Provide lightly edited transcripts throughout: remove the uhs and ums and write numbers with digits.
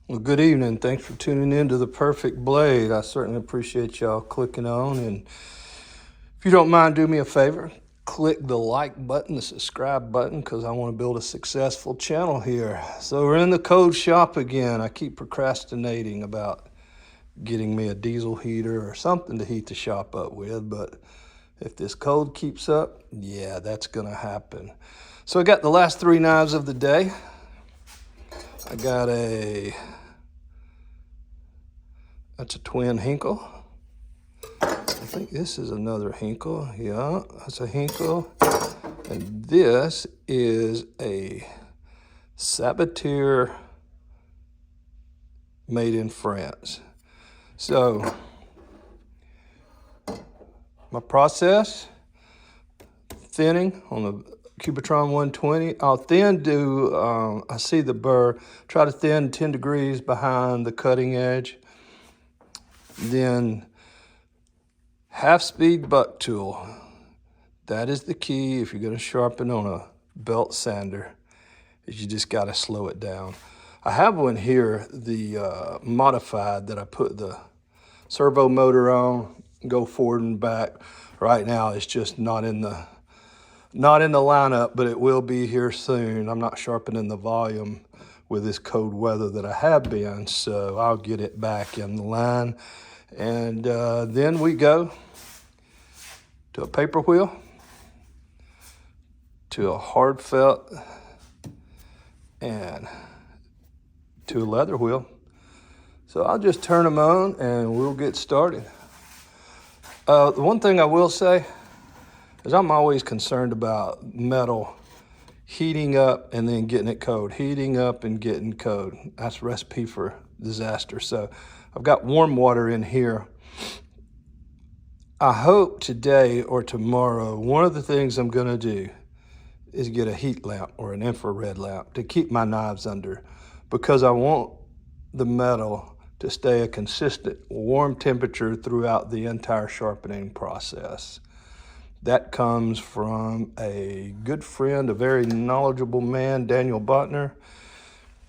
Well, good evening. Thanks for tuning in to The Perfect Blade. I certainly appreciate y'all clicking on. And if you don't mind, do me a favor, click the like button, the subscribe button, because I want to build a successful channel here. So we're in the code shop again. I keep procrastinating about getting me a diesel heater or something to heat the shop up with. But if this cold keeps up, yeah, that's going to happen. So I got the last three knives of the day. I got that's a twin Hinkle. I think this is another Hinkle. Yeah, that's a Hinkle. And this is a Sabatier made in France. So my process, thinning on the Cubitron 120. I'll thin I see the burr, try to thin 10 degrees behind the cutting edge. Then half-speed buck tool. That is the key if you're going to sharpen on a belt sander, is you just got to slow it down. I have one here, the modified, that I put the servo motor on, go forward and back. Right now it's just not in the lineup, but it will be here soon. I'm not sharpening the volume with this cold weather that I have been, so I'll get it back in the line. And then we go to a paper wheel, to a hard felt, and to a leather wheel. So I'll just turn them on and we'll get started. The one thing I will say is I'm always concerned about metal heating up and then getting it cold, heating up and getting cold. That's a recipe for disaster. So I've got warm water in here. I hope today or tomorrow, one of the things I'm gonna do is get a heat lamp or an infrared lamp to keep my knives under, because I want the metal to stay a consistent warm temperature throughout the entire sharpening process. That comes from a good friend, a very knowledgeable man, Daniel Botner.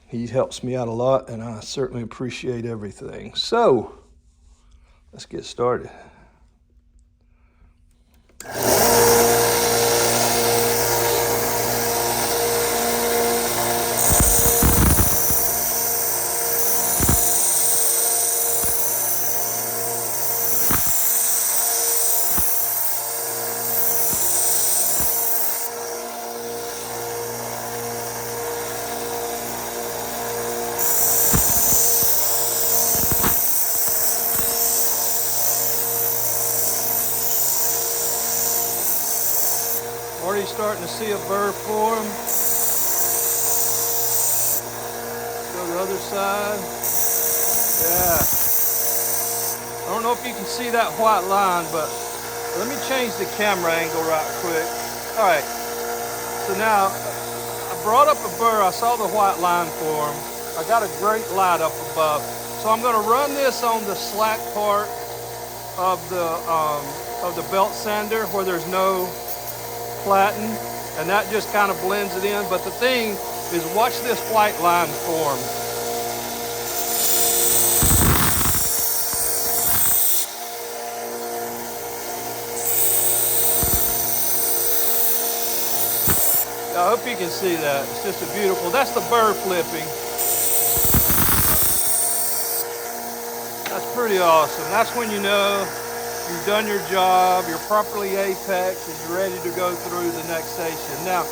He helps me out a lot, and I certainly appreciate everything. So let's get started. Already starting to see a burr form. Go to the other side. Yeah. I don't know if you can see that white line, but let me change the camera angle right quick. All right. So now I brought up a burr. I saw the white line form. I got a great light up above. So I'm going to run this on the slack part of the belt sander where there's no platen, and that just kind of blends it in. But the thing is, watch this white line form. I hope you can see that. It's just a beautiful, that's the burr flipping. That's pretty awesome. That's when you know you've done your job, you're properly apex, and you're ready to go through the next station. Now,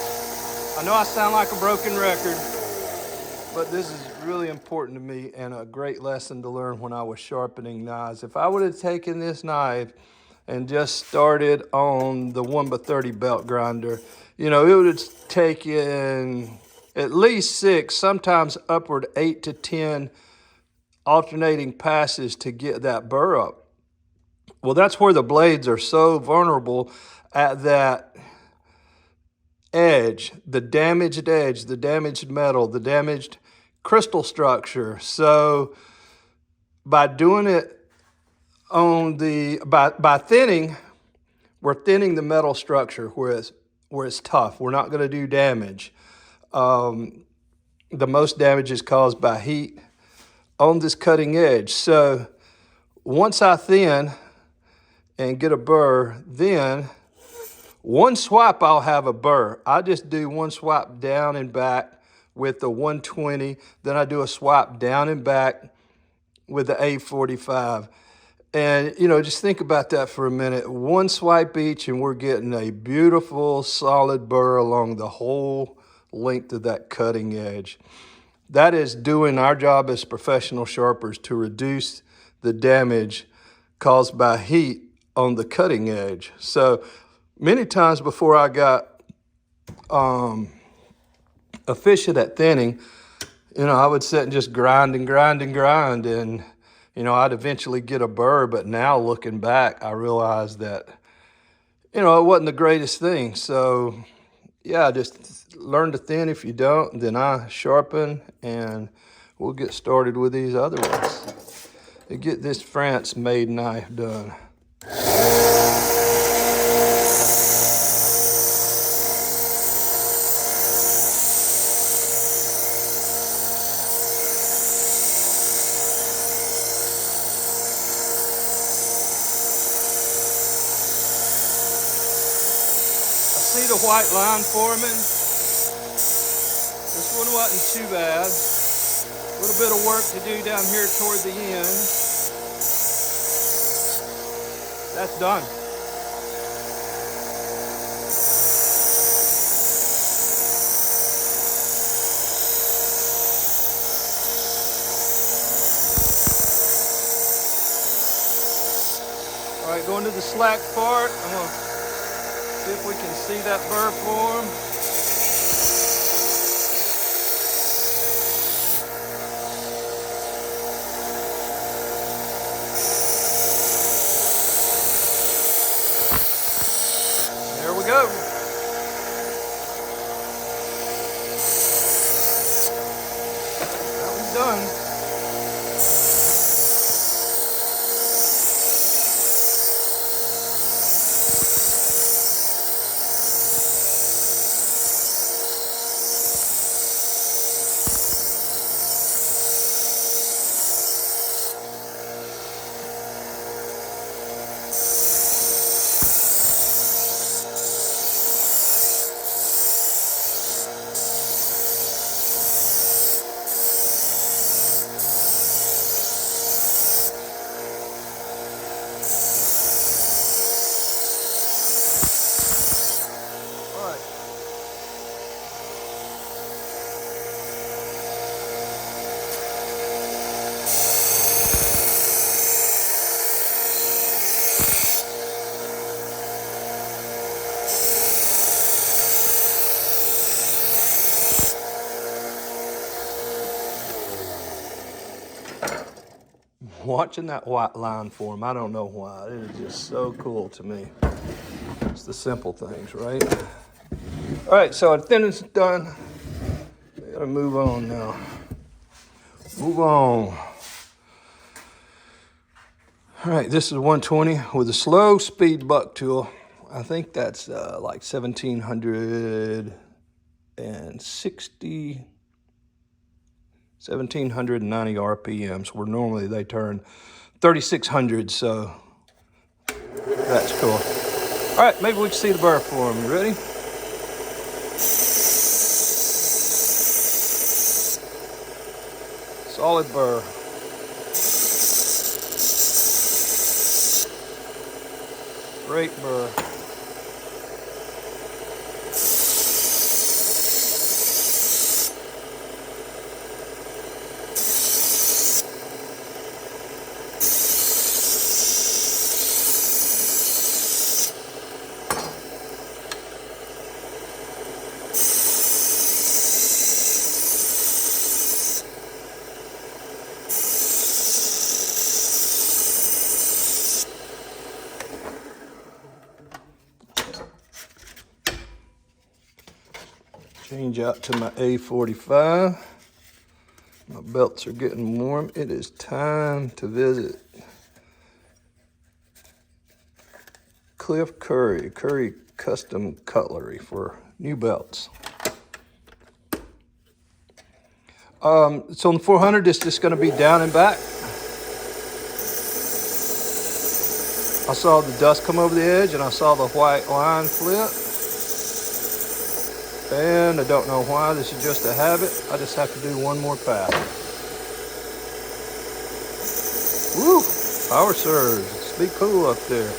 I know I sound like a broken record, but this is really important to me and a great lesson to learn when I was sharpening knives. If I would have taken this knife and just started on the 1x30 belt grinder, you know, it would have taken at least 6, sometimes upward 8 to 10 alternating passes to get that burr up. Well, that's where the blades are so vulnerable, at that edge, the damaged metal, the damaged crystal structure. So by doing it on by thinning, we're thinning the metal structure where it's tough. We're not going to do damage. The most damage is caused by heat. on this cutting edge. So once I thin and get a burr, then one swipe I'll have a burr. I just do one swipe down and back with the 120. Then I do a swipe down and back with the A45. And, you know, just think about that for a minute. One swipe each, and we're getting a beautiful, solid burr along the whole length of that cutting edge. That is doing our job as professional sharpers to reduce the damage caused by heat on the cutting edge. So many times before I got efficient at thinning, you know, I would sit and just grind and grind and grind, and you know, I'd eventually get a burr. But now looking back, I realized that, you know, it wasn't the greatest thing. So yeah, just learn to thin. If you don't, then I sharpen, and we'll get started with these other ones to get this France-made knife done. See the white line forming? This one wasn't too bad. A little bit of work to do down here toward the end. That's done. All right, going to the slack part. I'm gonna see if we can see that burr form. There we go. That one's done. Watching that white line form, I don't know why. It is just so cool to me. It's the simple things, right? All right, so our thinning's done. We gotta move on now. Move on. All right, this is 120 with a slow speed buck tool. I think that's like 1790 RPMs, where normally they turn 3600, so that's cool. All right, maybe we can see the burr form. You ready? Solid burr. Great burr. Change out to my A45. My belts are getting warm. It is time to visit Cliff Curry Custom Cutlery for new belts. So on the 400, it's just going to be down and back. I saw the dust come over the edge and I saw the white line flip. And I don't know why, this is just a habit. I just have to do one more pass. Woo! Power surge. It's be cool up there.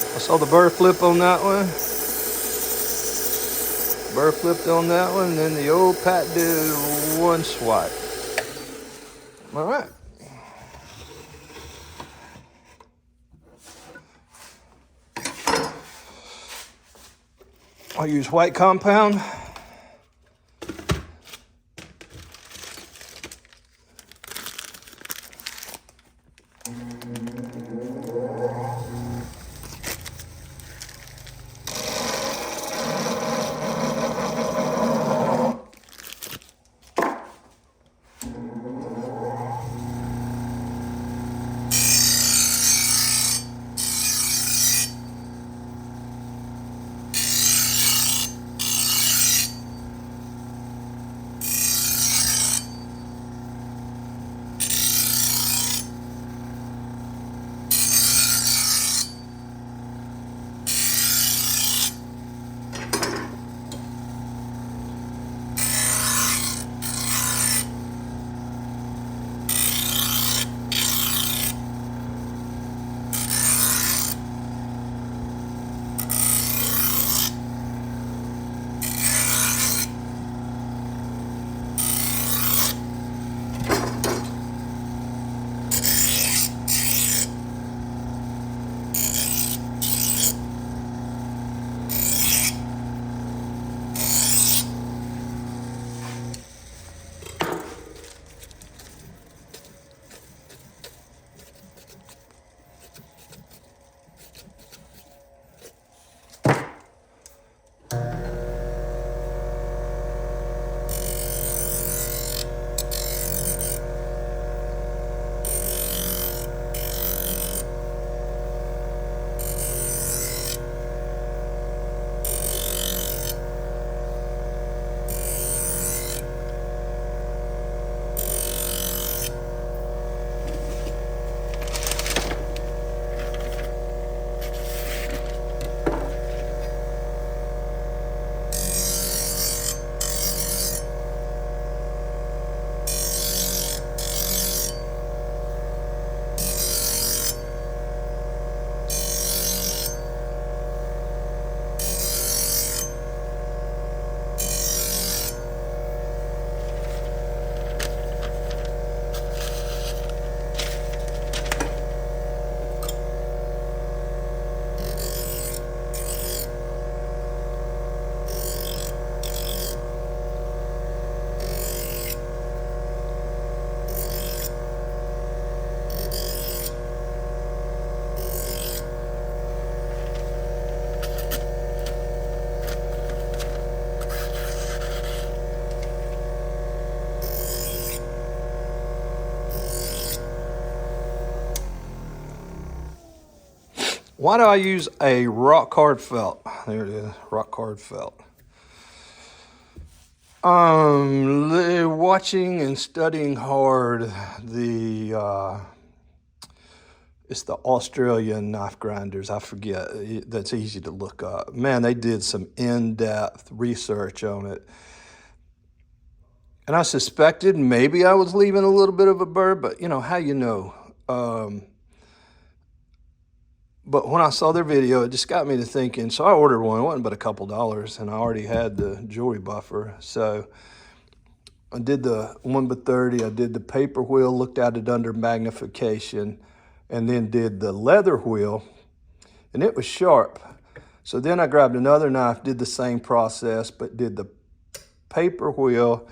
I saw the burr flip on that one. Burr flipped on that one, and then the old Pat did one swipe. All right. I use white compound. Why do I use a rock hard felt? There it is, rock hard felt. Watching and studying hard it's the Australian knife grinders. I forget, that's easy to look up. Man, they did some in-depth research on it. And I suspected maybe I was leaving a little bit of a burr, but you know, how you know? But when I saw their video, it just got me to thinking. So I ordered one. It wasn't but a couple dollars, and I already had the jewelry buffer. So I did the 1x30. I did the paper wheel, looked at it under magnification, and then did the leather wheel, and it was sharp. So then I grabbed another knife, did the same process, but did the paper wheel,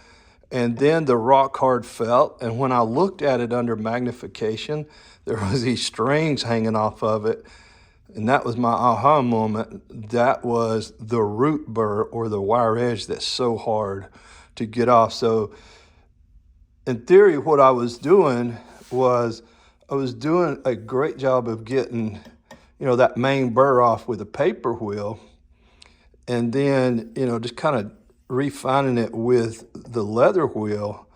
and then the rock hard felt. And when I looked at it under magnification, there was these strings hanging off of it. And that was my aha moment. That was the root burr, or the wire edge, that's so hard to get off. So in theory, what I was doing was I was doing a great job of getting that main burr off with a paper wheel, and then, just kind of refining it with the leather wheel.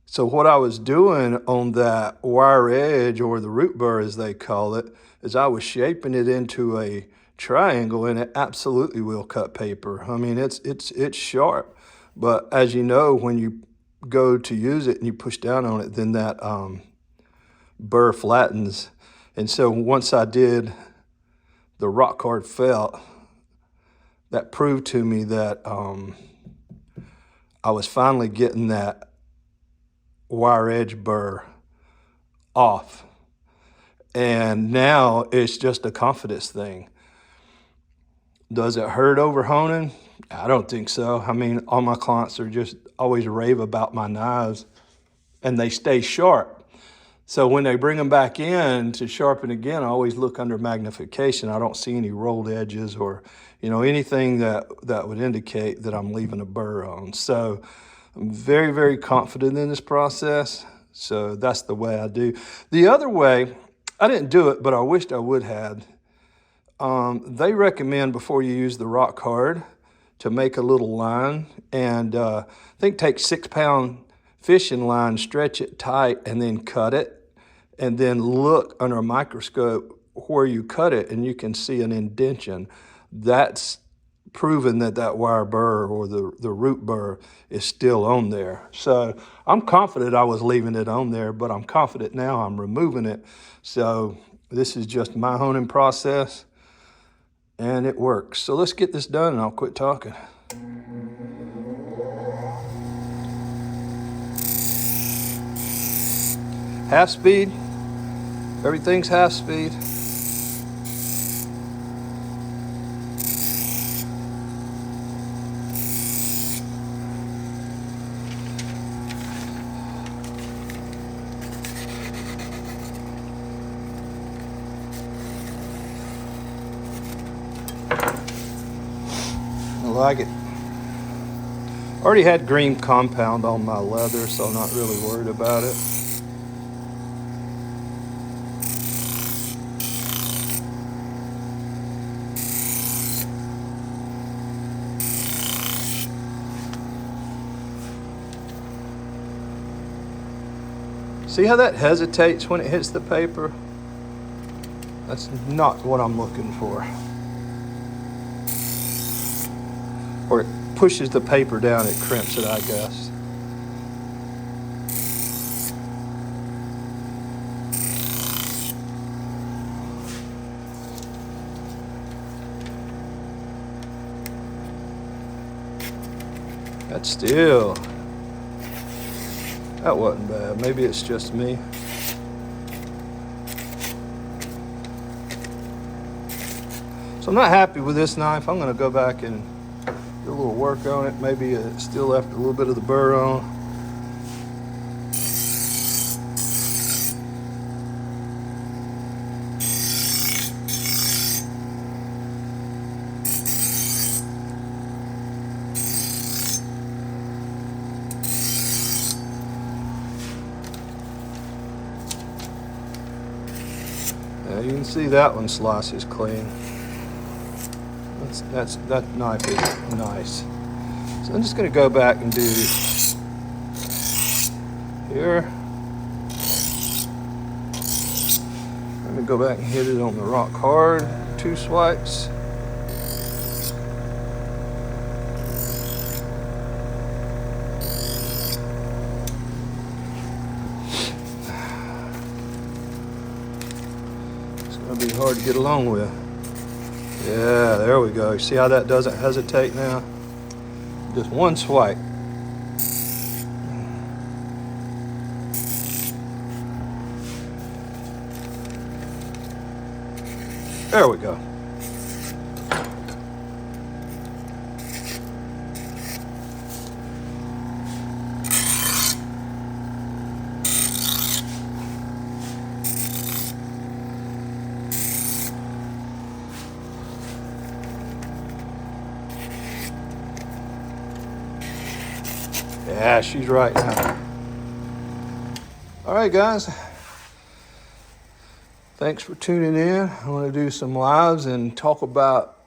So what I was doing on that wire edge, or the root burr as they call it, is I was shaping it into a triangle, and it absolutely will cut paper. I mean, it's sharp, but as you know, when you go to use it and you push down on it, then that burr flattens. And so once I did the rock hard felt, that proved to me that I was finally getting that wire edge burr off. And now it's just a confidence thing. Does it hurt over honing? I don't think so. I mean, all my clients are just always rave about my knives, and they stay sharp. So when they bring them back in to sharpen again, I always look under magnification. I don't see any rolled edges or, anything that would indicate that I'm leaving a burr on. So I'm very, very confident in this process. So that's the way I do. The other way, I didn't do it, but I wished I would have. They recommend before you use the rock hard to make a little line, and I think take 6-pound fishing line, stretch it tight, and then cut it. And then look under a microscope where you cut it, and you can see an indentation. That's proven that wire burr, or the root burr, is still on there. So I'm confident I was leaving it on there, but I'm confident now I'm removing it. So this is just my honing process, and it works. So let's get this done, and I'll quit talking. Half speed. Everything's half speed. I like it. Already had green compound on my leather, so I'm not really worried about it. See how that hesitates when it hits the paper? That's not what I'm looking for. Or it pushes the paper down, it crimps it, I guess. That wasn't bad. Maybe it's just me. So I'm not happy with this knife. I'm going to go back and do a little work on it. Maybe it still left a little bit of the burr on. You can see that one slices clean. That knife is nice. So I'm just going to go back and do here. I'm going to go back and hit it on the rock hard, 2 swipes. It'll be hard to get along with. Yeah, there we go. See how that doesn't hesitate now? Just 1 swipe. There we go. Yeah, she's right now. All right, guys. Thanks for tuning in. I'm going to do some lives and talk about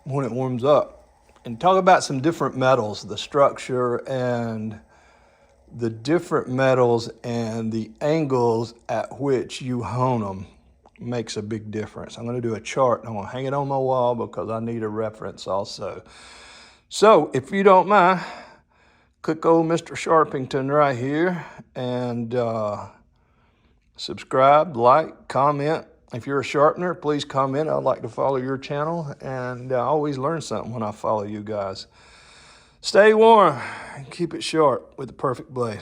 when it warms up and talk about some different metals, the structure and the different metals and the angles at which you hone them makes a big difference. I'm going to do a chart and I'm going to hang it on my wall because I need a reference also. So if you don't mind, click old Mr. Sharpington right here and subscribe, like, comment. If you're a sharpener, please comment. I'd like to follow your channel, and I always learn something when I follow you guys. Stay warm and keep it sharp with the perfect blade.